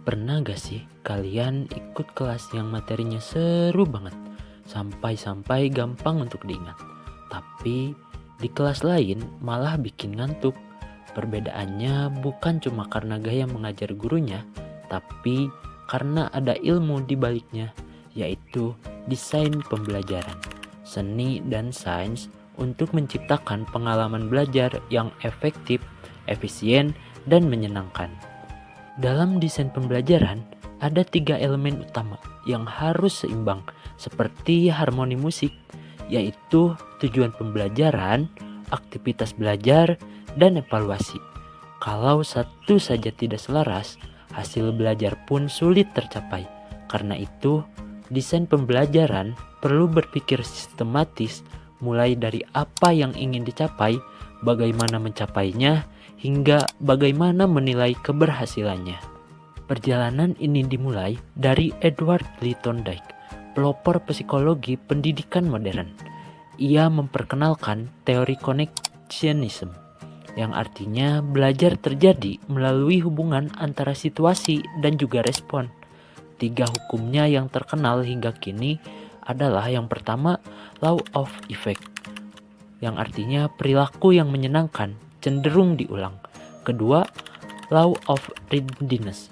Pernah gak sih kalian ikut kelas yang materinya seru banget, sampai-sampai gampang untuk diingat, tapi di kelas lain malah bikin ngantuk? Perbedaannya bukan cuma karena gaya mengajar gurunya, tapi karena ada ilmu di baliknya, yaitu desain pembelajaran, seni dan sains untuk menciptakan pengalaman belajar yang efektif, efisien, dan menyenangkan. Dalam desain pembelajaran, ada 3 elemen utama yang harus seimbang, seperti harmoni musik, yaitu tujuan pembelajaran, aktivitas belajar, dan evaluasi. Kalau satu saja tidak selaras, hasil belajar pun sulit tercapai. Karena itu, desain pembelajaran perlu berpikir sistematis, mulai dari apa yang ingin dicapai, bagaimana mencapainya, hingga bagaimana menilai keberhasilannya. Perjalanan ini dimulai dari Edward Lee Thorndike, pelopor psikologi pendidikan modern. Ia memperkenalkan teori connectionism, yang artinya belajar terjadi melalui hubungan antara situasi dan juga respon. 3 hukumnya yang terkenal hingga kini adalah yang pertama, law of effect, yang artinya perilaku yang menyenangkan cenderung diulang. Kedua, law of readiness,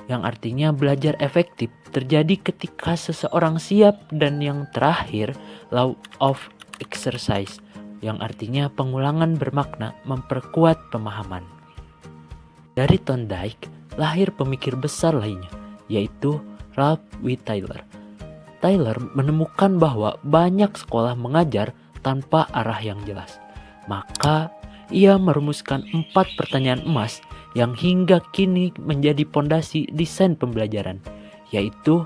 yang artinya belajar efektif terjadi ketika seseorang siap. Dan yang terakhir, law of exercise, yang artinya pengulangan bermakna memperkuat pemahaman. Dari Thorndike lahir pemikir besar lainnya, yaitu Ralph W. Tyler. Tyler menemukan bahwa banyak sekolah mengajar tanpa arah yang jelas. Maka ia merumuskan 4 pertanyaan emas yang hingga kini menjadi pondasi desain pembelajaran, yaitu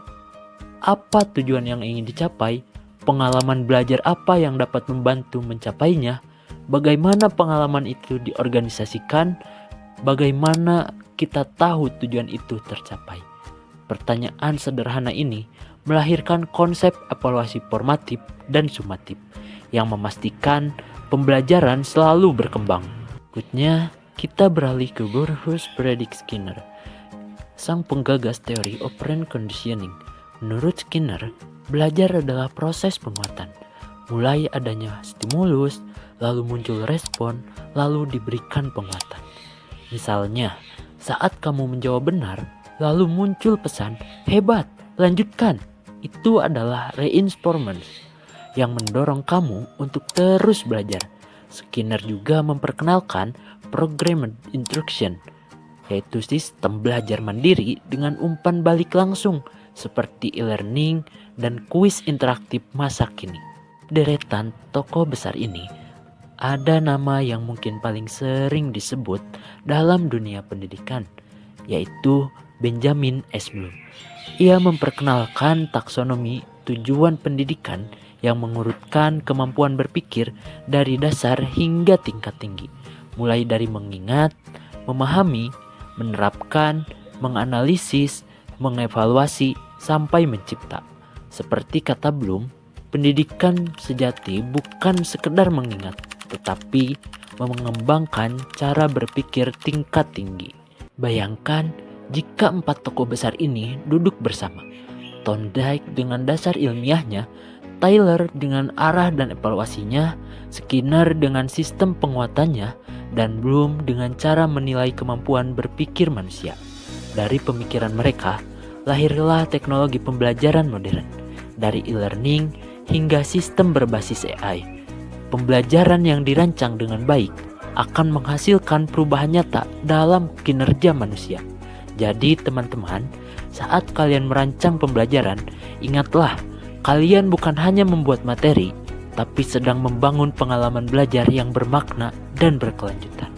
apa tujuan yang ingin dicapai, pengalaman belajar apa yang dapat membantu mencapainya, bagaimana pengalaman itu diorganisasikan, bagaimana kita tahu tujuan itu tercapai. Pertanyaan sederhana ini melahirkan konsep evaluasi formatif dan sumatif yang memastikan pembelajaran selalu berkembang. Berikutnya, kita beralih ke Bruce Frederick Skinner, sang penggagas teori operant conditioning. Menurut Skinner, belajar adalah proses penguatan. Mulai adanya stimulus, lalu muncul respon, lalu diberikan penguatan. Misalnya, saat kamu menjawab benar, lalu muncul pesan, "Hebat, lanjutkan." Itu adalah reinforcement yang mendorong kamu untuk terus belajar. Skinner juga memperkenalkan programmed instruction, yaitu sistem belajar mandiri dengan umpan balik langsung seperti e-learning dan kuis interaktif masa kini. Deretan tokoh besar ini ada nama yang mungkin paling sering disebut dalam dunia pendidikan, yaitu Benjamin S. Bloom. Ia memperkenalkan taksonomi tujuan pendidikan yang mengurutkan kemampuan berpikir dari dasar hingga tingkat tinggi, mulai dari mengingat, memahami, menerapkan, menganalisis, mengevaluasi, sampai mencipta. Seperti kata Bloom, pendidikan sejati bukan sekedar mengingat, tetapi mengembangkan cara berpikir tingkat tinggi. Bayangkan jika 4 tokoh besar ini duduk bersama. Thorndike dengan dasar ilmiahnya, Tyler dengan arah dan evaluasinya, Skinner dengan sistem penguatannya, dan Bloom dengan cara menilai kemampuan berpikir manusia. Dari pemikiran mereka, lahirlah teknologi pembelajaran modern, dari e-learning hingga sistem berbasis AI. Pembelajaran yang dirancang dengan baik akan menghasilkan perubahan nyata dalam kinerja manusia. Jadi teman-teman, saat kalian merancang pembelajaran, ingatlah, kalian bukan hanya membuat materi, tapi sedang membangun pengalaman belajar yang bermakna dan berkelanjutan.